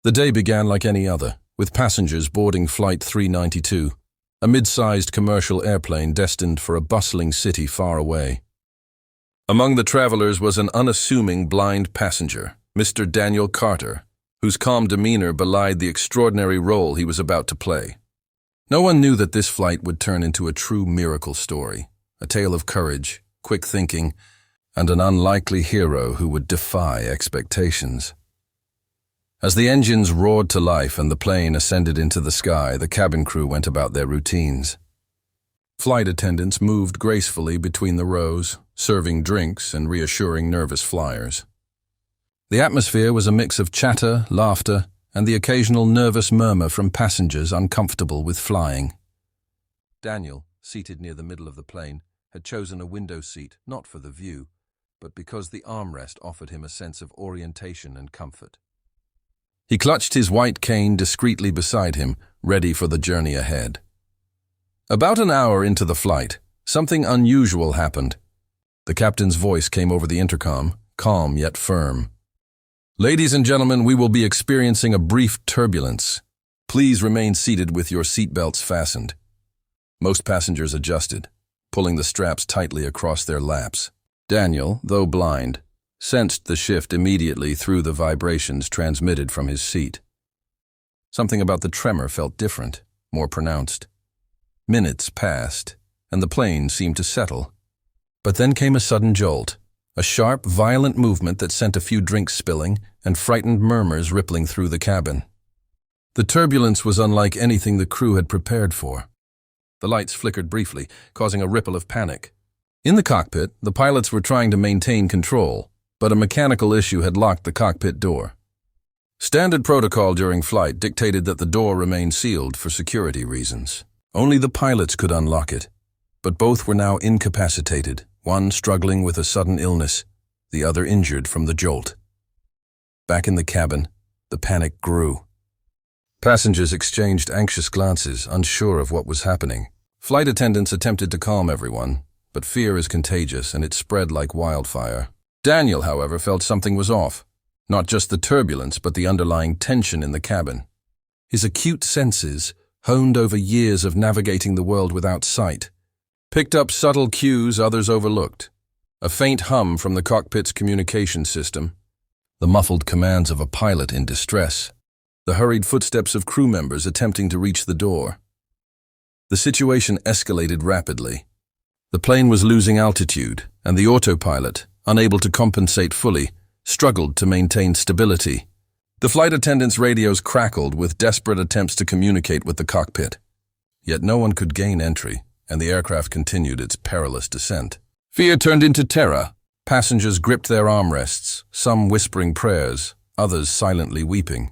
The day began like any other, with passengers boarding Flight 392, a mid-sized commercial airplane destined for a bustling city far away. Among the travelers was an unassuming blind passenger, Mr. Daniel Carter, whose calm demeanor belied the extraordinary role he was about to play. No one knew that this flight would turn into a true miracle story, a tale of courage, quick thinking, and an unlikely hero who would defy expectations. As the engines roared to life and the plane ascended into the sky, the cabin crew went about their routines. Flight attendants moved gracefully between the rows, serving drinks and reassuring nervous flyers. The atmosphere was a mix of chatter, laughter, and the occasional nervous murmur from passengers uncomfortable with flying. Daniel, seated near the middle of the plane, had chosen a window seat not for the view, but because the armrest offered him a sense of orientation and comfort. He clutched his white cane discreetly beside him, ready for the journey ahead. About an hour into the flight, something unusual happened. The captain's voice came over the intercom, calm yet firm. "Ladies and gentlemen, we will be experiencing a brief turbulence. Please remain seated with your seatbelts fastened." Most passengers adjusted, pulling the straps tightly across their laps. Daniel, though blind, sensed the shift immediately through the vibrations transmitted from his seat. Something about the tremor felt different, more pronounced. Minutes passed, and the plane seemed to settle. But then came a sudden jolt, a sharp, violent movement that sent a few drinks spilling and frightened murmurs rippling through the cabin. The turbulence was unlike anything the crew had prepared for. The lights flickered briefly, causing a ripple of panic. In the cockpit, the pilots were trying to maintain control, but a mechanical issue had locked the cockpit door. Standard protocol during flight dictated that the door remain sealed for security reasons. Only the pilots could unlock it, but both were now incapacitated, one struggling with a sudden illness, the other injured from the jolt. Back in the cabin, the panic grew. Passengers exchanged anxious glances, unsure of what was happening. Flight attendants attempted to calm everyone, but fear is contagious and it spread like wildfire. Daniel, however, felt something was off. Not just the turbulence, but the underlying tension in the cabin. His acute senses, honed over years of navigating the world without sight, picked up subtle cues others overlooked. A faint hum from the cockpit's communication system, the muffled commands of a pilot in distress, the hurried footsteps of crew members attempting to reach the door. The situation escalated rapidly. The plane was losing altitude, and the autopilot, unable to compensate fully, struggled to maintain stability. The flight attendants' radios crackled with desperate attempts to communicate with the cockpit. Yet no one could gain entry, and the aircraft continued its perilous descent. Fear turned into terror. Passengers gripped their armrests, some whispering prayers, others silently weeping.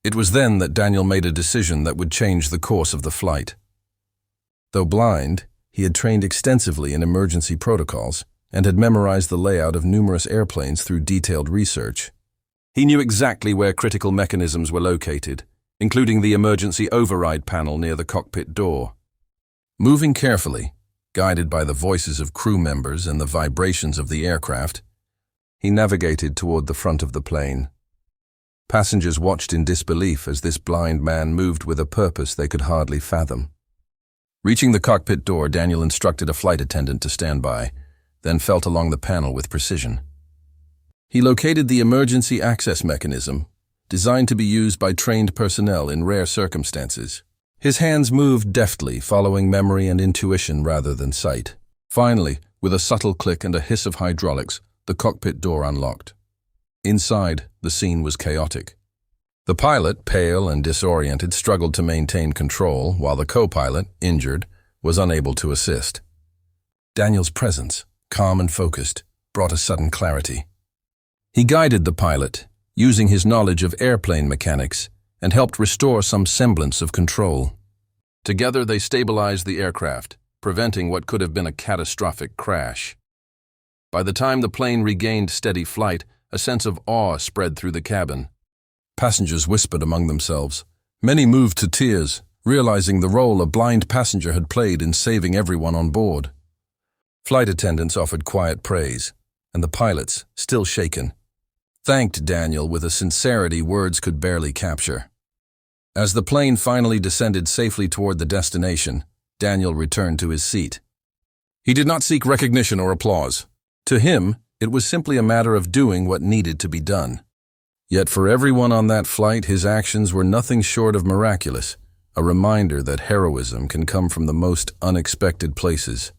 It was then that Daniel made a decision that would change the course of the flight. Though blind, he had trained extensively in emergency protocols and had memorized the layout of numerous airplanes through detailed research. He knew exactly where critical mechanisms were located, including the emergency override panel near the cockpit door. Moving carefully, guided by the voices of crew members and the vibrations of the aircraft, he navigated toward the front of the plane. Passengers watched in disbelief as this blind man moved with a purpose they could hardly fathom. Reaching the cockpit door, Daniel instructed a flight attendant to stand by, then felt along the panel with precision. He located the emergency access mechanism, designed to be used by trained personnel in rare circumstances. His hands moved deftly, following memory and intuition rather than sight. Finally, with a subtle click and a hiss of hydraulics, the cockpit door unlocked. Inside, the scene was chaotic. The pilot, pale and disoriented, struggled to maintain control, while the co-pilot, injured, was unable to assist. Daniel's presence, calm and focused, brought a sudden clarity. He guided the pilot, using his knowledge of airplane mechanics, and helped restore some semblance of control. Together they stabilized the aircraft, preventing what could have been a catastrophic crash. By the time the plane regained steady flight, a sense of awe spread through the cabin. Passengers whispered among themselves. Many moved to tears, realizing the role a blind passenger had played in saving everyone on board. Flight attendants offered quiet praise, and the pilots, still shaken, thanked Daniel with a sincerity words could barely capture. As the plane finally descended safely toward the destination, Daniel returned to his seat. He did not seek recognition or applause. To him, it was simply a matter of doing what needed to be done. Yet for everyone on that flight, his actions were nothing short of miraculous, a reminder that heroism can come from the most unexpected places.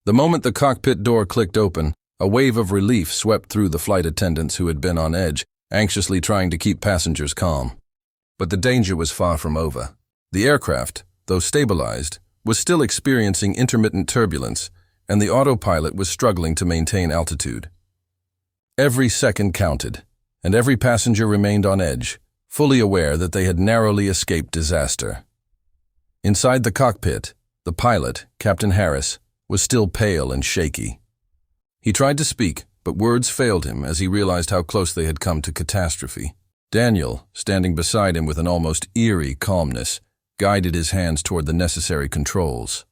The moment the cockpit door clicked open, a wave of relief swept through the flight attendants who had been on edge, anxiously trying to keep passengers calm. But the danger was far from over. The aircraft, though stabilized, was still experiencing intermittent turbulence, and the autopilot was struggling to maintain altitude. Every second counted, and every passenger remained on edge, fully aware that they had narrowly escaped disaster. Inside the cockpit, the pilot, Captain Harris, was still pale and shaky. He tried to speak, but words failed him as he realized how close they had come to catastrophe. Daniel, standing beside him with an almost eerie calmness, guided his hands toward the necessary controls.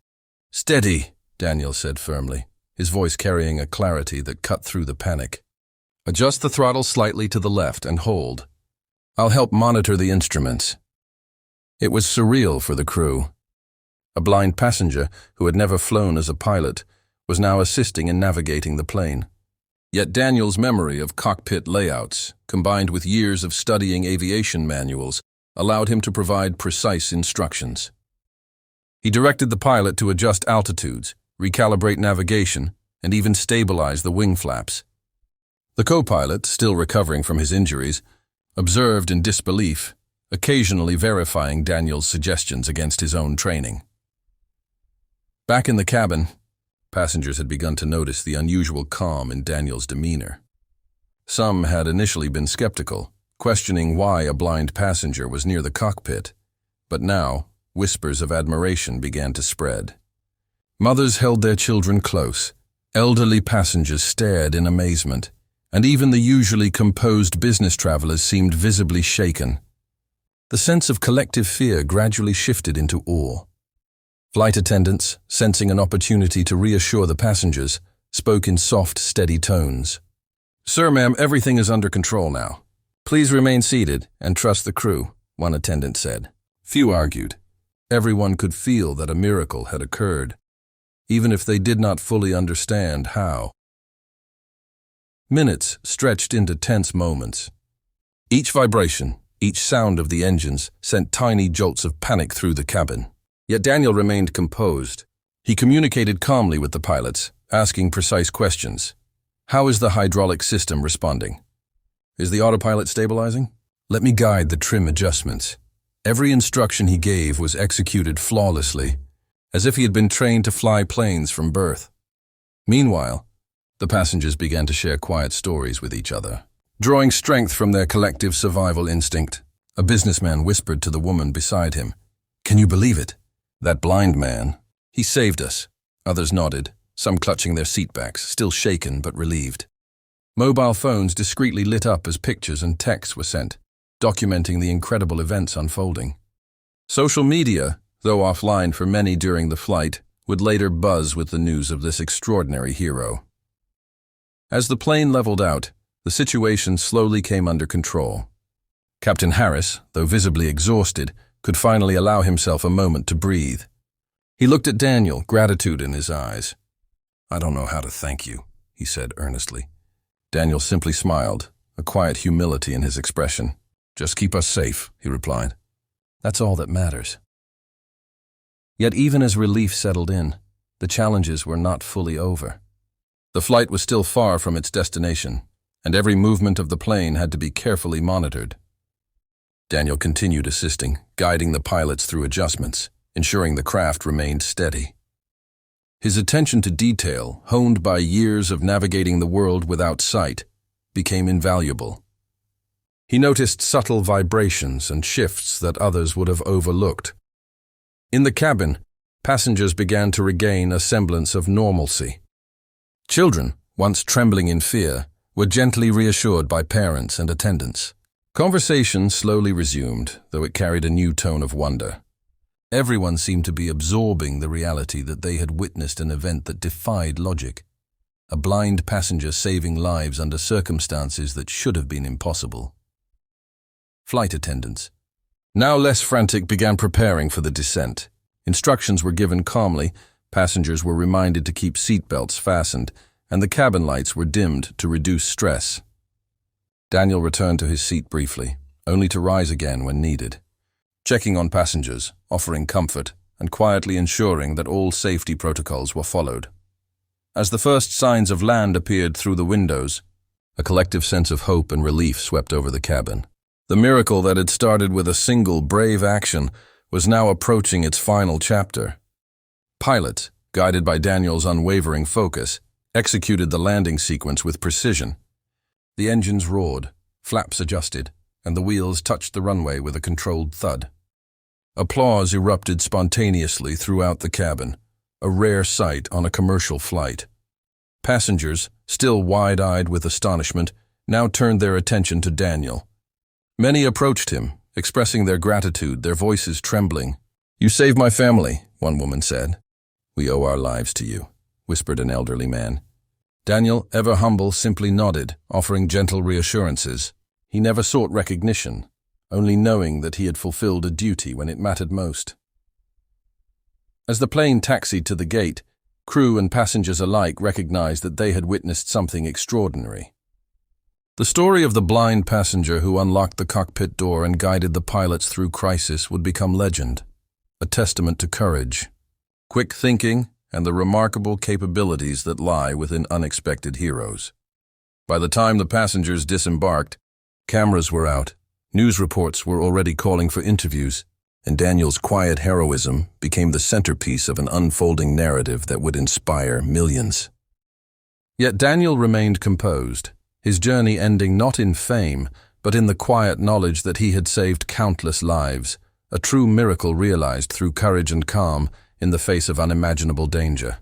"Steady," Daniel said firmly, his voice carrying a clarity that cut through the panic. "Adjust the throttle slightly to the left and hold. I'll help monitor the instruments." It was surreal for the crew. A blind passenger who had never flown as a pilot was now assisting in navigating the plane. Yet Daniel's memory of cockpit layouts, combined with years of studying aviation manuals, allowed him to provide precise instructions. He directed the pilot to adjust altitudes, recalibrate navigation, and even stabilize the wing flaps. The co-pilot, still recovering from his injuries, observed in disbelief, occasionally verifying Daniel's suggestions against his own training. Back in the cabin, passengers had begun to notice the unusual calm in Daniel's demeanor. Some had initially been skeptical, questioning why a blind passenger was near the cockpit, but now whispers of admiration began to spread. Mothers held their children close, elderly passengers stared in amazement, and even the usually composed business travelers seemed visibly shaken. The sense of collective fear gradually shifted into awe. Flight attendants, sensing an opportunity to reassure the passengers, spoke in soft, steady tones. "Sir, ma'am, everything is under control now. Please remain seated and trust the crew," one attendant said. Few argued. Everyone could feel that a miracle had occurred, even if they did not fully understand how. Minutes stretched into tense moments. Each vibration, each sound of the engines sent tiny jolts of panic through the cabin. Yet Daniel remained composed. He communicated calmly with the pilots, asking precise questions. "How is the hydraulic system responding? Is the autopilot stabilizing? Let me guide the trim adjustments." Every instruction he gave was executed flawlessly, as if he had been trained to fly planes from birth. Meanwhile, the passengers began to share quiet stories with each other. Drawing strength from their collective survival instinct, a businessman whispered to the woman beside him, "Can you believe it? That blind man, he saved us." Others nodded, some clutching their seatbacks, still shaken but relieved. Mobile phones discreetly lit up as pictures and texts were sent, documenting the incredible events unfolding. Social media, though offline for many during the flight, would later buzz with the news of this extraordinary hero. As the plane leveled out, the situation slowly came under control. Captain Harris, though visibly exhausted, could finally allow himself a moment to breathe. He looked at Daniel, gratitude in his eyes. "I don't know how to thank you," he said earnestly. Daniel simply smiled, a quiet humility in his expression. "Just keep us safe," he replied. "That's all that matters." Yet even as relief settled in, the challenges were not fully over. The flight was still far from its destination, and every movement of the plane had to be carefully monitored. Daniel continued assisting, guiding the pilots through adjustments, ensuring the craft remained steady. His attention to detail, honed by years of navigating the world without sight, became invaluable. He noticed subtle vibrations and shifts that others would have overlooked. In the cabin, passengers began to regain a semblance of normalcy. Children, once trembling in fear, were gently reassured by parents and attendants. Conversation slowly resumed, though it carried a new tone of wonder. Everyone seemed to be absorbing the reality that they had witnessed an event that defied logic. a blind passenger saving lives under circumstances that should have been impossible. Flight attendants, now less frantic, began preparing for the descent. Instructions were given calmly, passengers were reminded to keep seatbelts fastened, and the cabin lights were dimmed to reduce stress. Daniel returned to his seat briefly, only to rise again when needed, checking on passengers, offering comfort, and quietly ensuring that all safety protocols were followed. As the first signs of land appeared through the windows, a collective sense of hope and relief swept over the cabin. The miracle that had started with a single brave action was now approaching its final chapter. Pilots, guided by Daniel's unwavering focus, executed the landing sequence with precision. The engines roared, flaps adjusted, and the wheels touched the runway with a controlled thud. Applause erupted spontaneously throughout the cabin, a rare sight on a commercial flight. Passengers, still wide-eyed with astonishment, now turned their attention to Daniel. Many approached him, expressing their gratitude, their voices trembling. "You saved my family," one woman said. "We owe our lives to you," whispered an elderly man. Daniel, ever humble, simply nodded, offering gentle reassurances. He never sought recognition, only knowing that he had fulfilled a duty when it mattered most. As the plane taxied to the gate, crew and passengers alike recognized that they had witnessed something extraordinary. The story of the blind passenger who unlocked the cockpit door and guided the pilots through crisis would become legend, a testament to courage, quick thinking, and the remarkable capabilities that lie within unexpected heroes. By the time the passengers disembarked, cameras were out, news reports were already calling for interviews, and Daniel's quiet heroism became the centerpiece of an unfolding narrative that would inspire millions. Yet Daniel remained composed, his journey ending not in fame, but in the quiet knowledge that he had saved countless lives, a true miracle realized through courage and calm in the face of unimaginable danger.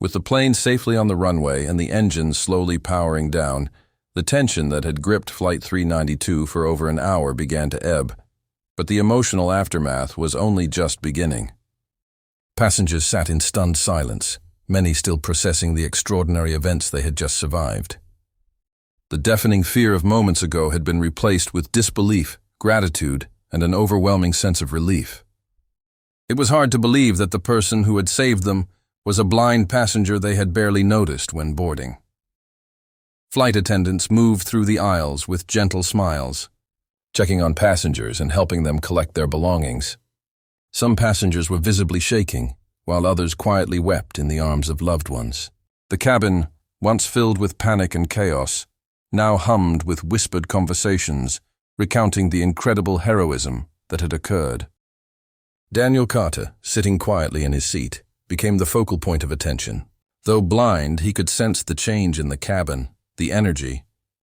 With the plane safely on the runway and the engines slowly powering down, the tension that had gripped Flight 392 for over an hour began to ebb, but the emotional aftermath was only just beginning. Passengers sat in stunned silence, many still processing the extraordinary events they had just survived. The deafening fear of moments ago had been replaced with disbelief, gratitude, and an overwhelming sense of relief. It was hard to believe that the person who had saved them was a blind passenger they had barely noticed when boarding. Flight attendants moved through the aisles with gentle smiles, checking on passengers and helping them collect their belongings. Some passengers were visibly shaking, while others quietly wept in the arms of loved ones. The cabin, once filled with panic and chaos, now hummed with whispered conversations, recounting the incredible heroism that had occurred. Daniel Carter, sitting quietly in his seat, became the focal point of attention. Though blind, he could sense the change in the cabin, the energy,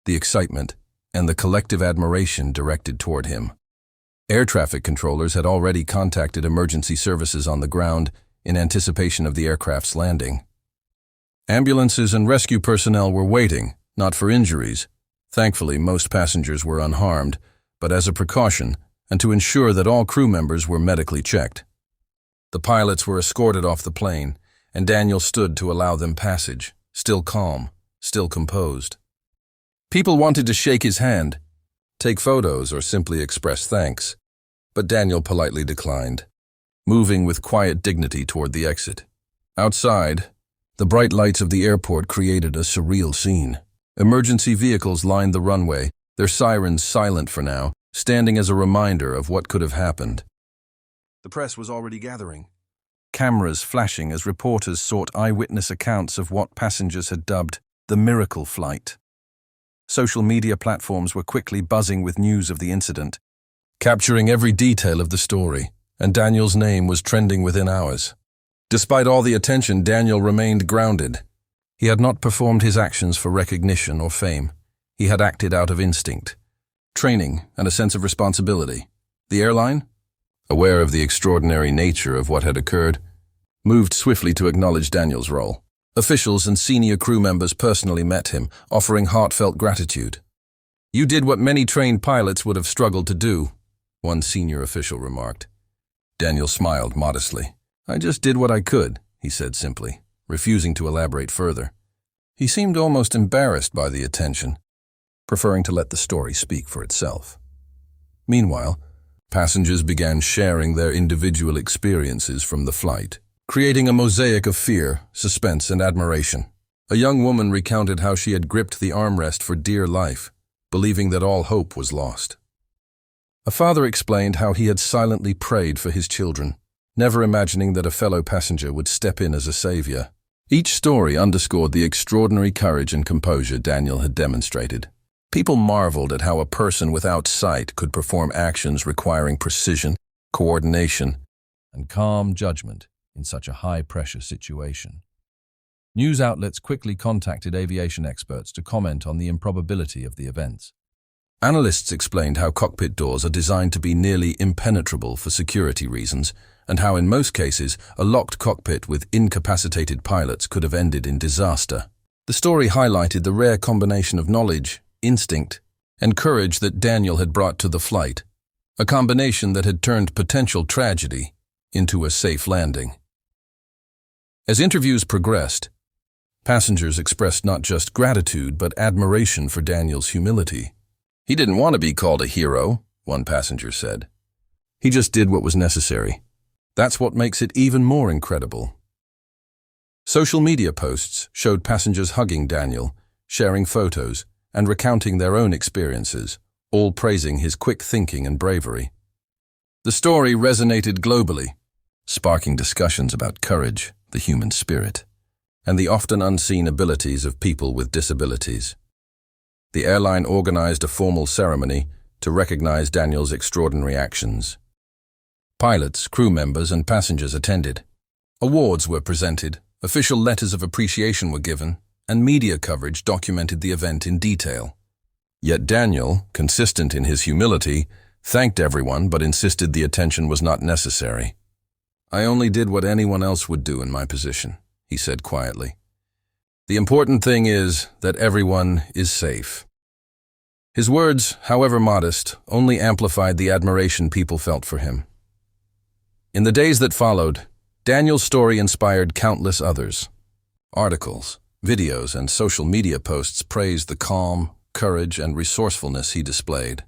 the excitement, and the collective admiration directed toward him. Air traffic controllers had already contacted emergency services on the ground in anticipation of the aircraft's landing. Ambulances and rescue personnel were waiting, not for injuries. Thankfully, most passengers were unharmed, but as a precaution and to ensure that all crew members were medically checked. The pilots were escorted off the plane, and Daniel stood to allow them passage, still calm, still composed. People wanted to shake his hand, take photos, or simply express thanks, but Daniel politely declined, moving with quiet dignity toward the exit. Outside, the bright lights of the airport created a surreal scene. Emergency vehicles lined the runway, their sirens silent for now, standing as a reminder of what could have happened. The press was already gathering, cameras flashing as reporters sought eyewitness accounts of what passengers had dubbed the miracle flight. Social media platforms were quickly buzzing with news of the incident, capturing every detail of the story, and Daniel's name was trending within hours. Despite all the attention, Daniel remained grounded. He had not performed his actions for recognition or fame. He had acted out of instinct, training, and a sense of responsibility. The airline, aware of the extraordinary nature of what had occurred, moved swiftly to acknowledge Daniel's role. Officials and senior crew members personally met him, offering heartfelt gratitude. "You did what many trained pilots would have struggled to do," one senior official remarked. Daniel smiled modestly. "I just did what I could," he said simply, refusing to elaborate further. He seemed almost embarrassed by the attention, preferring to let the story speak for itself. Meanwhile, passengers began sharing their individual experiences from the flight, creating a mosaic of fear, suspense, and admiration. A young woman recounted how she had gripped the armrest for dear life, believing that all hope was lost. A father explained how he had silently prayed for his children, never imagining that a fellow passenger would step in as a savior. Each story underscored the extraordinary courage and composure Daniel had demonstrated. People marveled at how a person without sight could perform actions requiring precision, coordination, and calm judgment in such a high-pressure situation. News outlets quickly contacted aviation experts to comment on the improbability of the events. Analysts explained how cockpit doors are designed to be nearly impenetrable for security reasons, and how in most cases a locked cockpit with incapacitated pilots could have ended in disaster. The story highlighted the rare combination of knowledge, instinct, and courage that Daniel had brought to the flight, a combination that had turned potential tragedy into a safe landing. As interviews progressed, passengers expressed not just gratitude but admiration for Daniel's humility. "He didn't want to be called a hero," one passenger said. "He just did what was necessary. That's what makes it even more incredible." Social media posts showed passengers hugging Daniel, sharing photos, and recounting their own experiences, all praising his quick thinking and bravery. The story resonated globally, sparking discussions about courage, the human spirit, and the often unseen abilities of people with disabilities. The airline organized a formal ceremony to recognize Daniel's extraordinary actions. Pilots, crew members, and passengers attended. Awards were presented, official letters of appreciation were given, and media coverage documented the event in detail. Yet Daniel, consistent in his humility, thanked everyone but insisted the attention was not necessary. "I only did what anyone else would do in my position," he said quietly. "The important thing is that everyone is safe." His words, however modest, only amplified the admiration people felt for him. In the days that followed, Daniel's story inspired countless others. Articles, videos, and social media posts praised the calm, courage, and resourcefulness he displayed.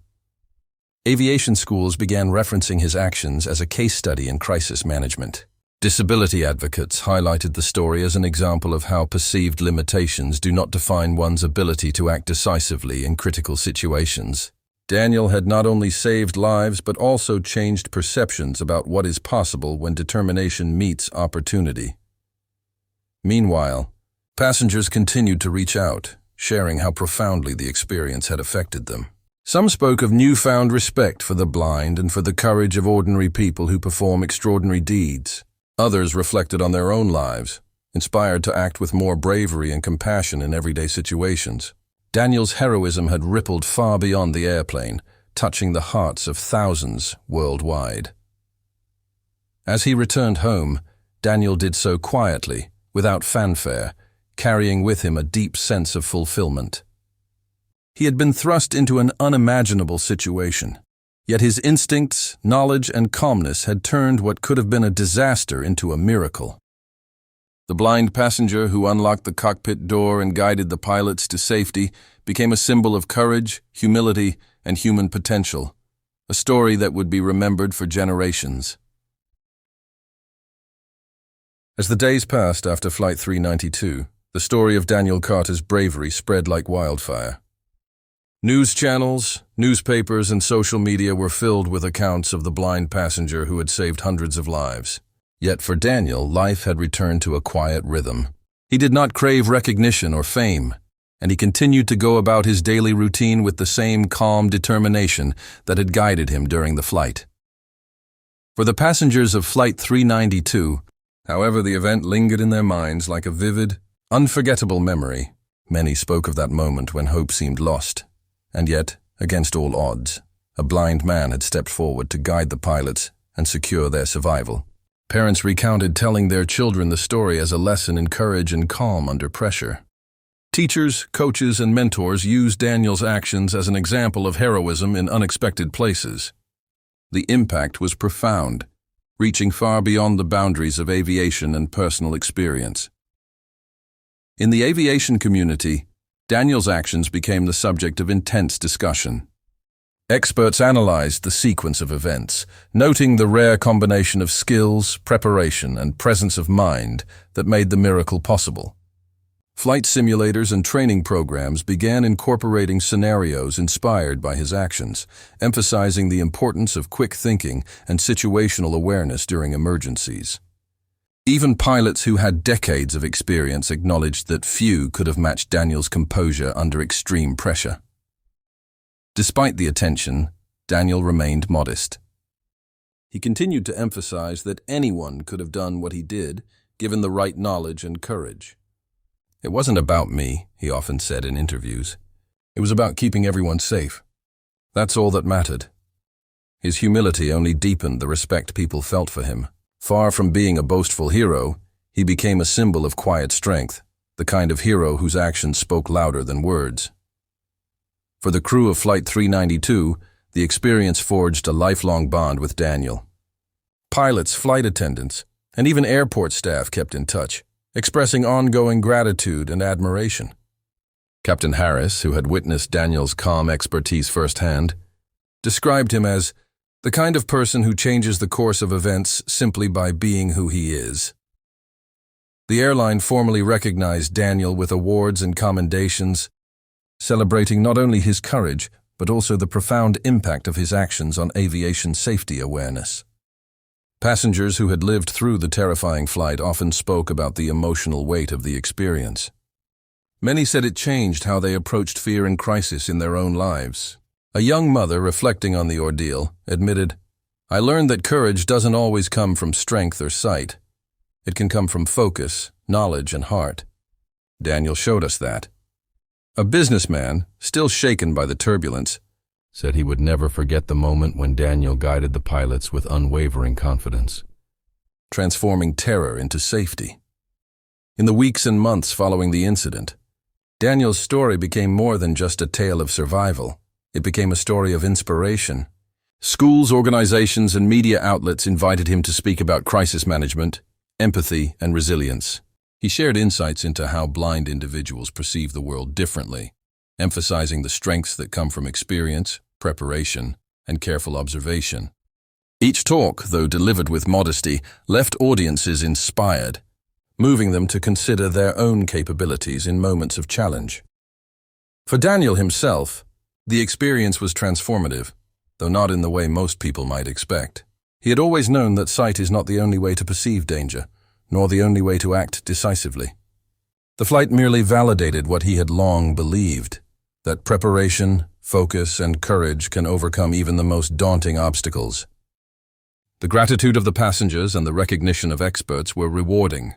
Aviation schools began referencing his actions as a case study in crisis management. Disability advocates highlighted the story as an example of how perceived limitations do not define one's ability to act decisively in critical situations. Daniel had not only saved lives but also changed perceptions about what is possible when determination meets opportunity. Meanwhile, passengers continued to reach out, sharing how profoundly the experience had affected them. Some spoke of newfound respect for the blind and for the courage of ordinary people who perform extraordinary deeds. Others reflected on their own lives, inspired to act with more bravery and compassion in everyday situations. Daniel's heroism had rippled far beyond the airplane, touching the hearts of thousands worldwide. As he returned home, Daniel did so quietly, without fanfare, carrying with him a deep sense of fulfillment. He had been thrust into an unimaginable situation, yet his instincts, knowledge, and calmness had turned what could have been a disaster into a miracle. The blind passenger who unlocked the cockpit door and guided the pilots to safety became a symbol of courage, humility, and human potential, a story that would be remembered for generations. As the days passed after Flight 392, the story of Daniel Carter's bravery spread like wildfire. News channels, newspapers, and social media were filled with accounts of the blind passenger who had saved hundreds of lives. Yet for Daniel, life had returned to a quiet rhythm. He did not crave recognition or fame, and he continued to go about his daily routine with the same calm determination that had guided him during the flight. For the passengers of Flight 392, however, the event lingered in their minds like a vivid, unforgettable memory. Many spoke of that moment when hope seemed lost. And yet, against all odds, a blind man had stepped forward to guide the pilots and secure their survival. Parents recounted telling their children the story as a lesson in courage and calm under pressure. Teachers, coaches, and mentors used Daniel's actions as an example of heroism in unexpected places. The impact was profound, reaching far beyond the boundaries of aviation and personal experience. In the aviation community, Daniel's actions became the subject of intense discussion. Experts analyzed the sequence of events, noting the rare combination of skills, preparation, and presence of mind that made the miracle possible. Flight simulators and training programs began incorporating scenarios inspired by his actions, emphasizing the importance of quick thinking and situational awareness during emergencies. Even pilots who had decades of experience acknowledged that few could have matched Daniel's composure under extreme pressure. Despite the attention, Daniel remained modest. He continued to emphasize that anyone could have done what he did, given the right knowledge and courage. "It wasn't about me," he often said in interviews. "It was about keeping everyone safe. That's all that mattered." His humility only deepened the respect people felt for him. Far from being a boastful hero, he became a symbol of quiet strength, the kind of hero whose actions spoke louder than words. For the crew of Flight 392, the experience forged a lifelong bond with Daniel. Pilots, flight attendants, and even airport staff kept in touch, expressing ongoing gratitude and admiration. Captain Harris, who had witnessed Daniel's calm expertise firsthand, described him as the kind of person who changes the course of events simply by being who he is. The airline formally recognized Daniel with awards and commendations, celebrating not only his courage, but also the profound impact of his actions on aviation safety awareness. Passengers who had lived through the terrifying flight often spoke about the emotional weight of the experience. Many said it changed how they approached fear and crisis in their own lives. A young mother, reflecting on the ordeal, admitted, "I learned that courage doesn't always come from strength or sight. It can come from focus, knowledge, and heart. Daniel showed us that." A businessman, still shaken by the turbulence, said he would never forget the moment when Daniel guided the pilots with unwavering confidence, transforming terror into safety. In the weeks and months following the incident, Daniel's story became more than just a tale of survival. It became a story of inspiration. Schools, organizations, and media outlets invited him to speak about crisis management, empathy, and resilience. He shared insights into how blind individuals perceive the world differently, emphasizing the strengths that come from experience, preparation, and careful observation. Each talk, though delivered with modesty, left audiences inspired, moving them to consider their own capabilities in moments of challenge. For Daniel himself, the experience was transformative, though not in the way most people might expect. He had always known that sight is not the only way to perceive danger, nor the only way to act decisively. The flight merely validated what he had long believed, that preparation, focus, and courage can overcome even the most daunting obstacles. The gratitude of the passengers and the recognition of experts were rewarding,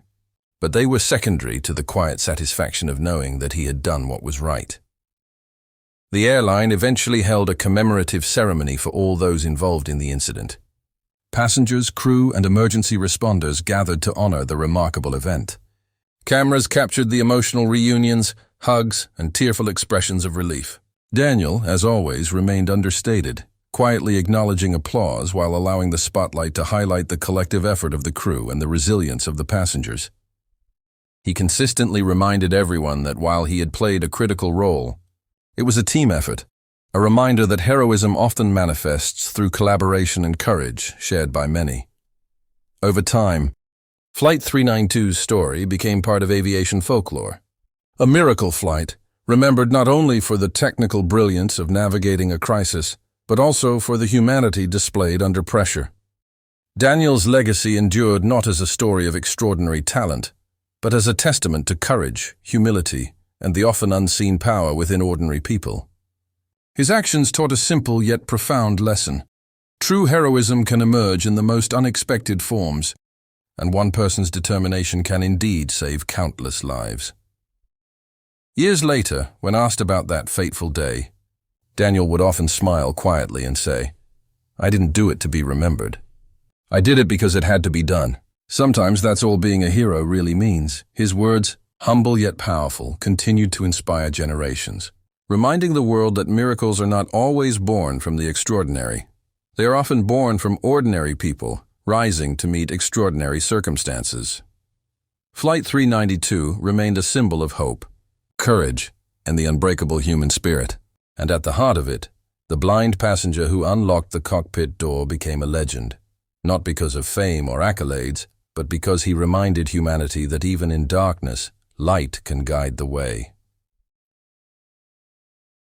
but they were secondary to the quiet satisfaction of knowing that he had done what was right. The airline eventually held a commemorative ceremony for all those involved in the incident. Passengers, crew, and emergency responders gathered to honor the remarkable event. Cameras captured the emotional reunions, hugs, and tearful expressions of relief. Daniel, as always, remained understated, quietly acknowledging applause while allowing the spotlight to highlight the collective effort of the crew and the resilience of the passengers. He consistently reminded everyone that while he had played a critical role, it was a team effort, a reminder that heroism often manifests through collaboration and courage shared by many. Over time, Flight 392's story became part of aviation folklore. A miracle flight, remembered not only for the technical brilliance of navigating a crisis, but also for the humanity displayed under pressure. Daniel's legacy endured not as a story of extraordinary talent, but as a testament to courage, humility, and the often unseen power within ordinary people. His actions taught a simple yet profound lesson. True heroism can emerge in the most unexpected forms, and one person's determination can indeed save countless lives. Years later, when asked about that fateful day, Daniel would often smile quietly and say, "I didn't do it to be remembered. I did it because it had to be done." Sometimes that's all being a hero really means. His words, humble yet powerful, continued to inspire generations, reminding the world that miracles are not always born from the extraordinary. They are often born from ordinary people rising to meet extraordinary circumstances. Flight 392 remained a symbol of hope, courage, and the unbreakable human spirit. And at the heart of it, the blind passenger who unlocked the cockpit door became a legend, not because of fame or accolades, but because he reminded humanity that even in darkness, light can guide the way.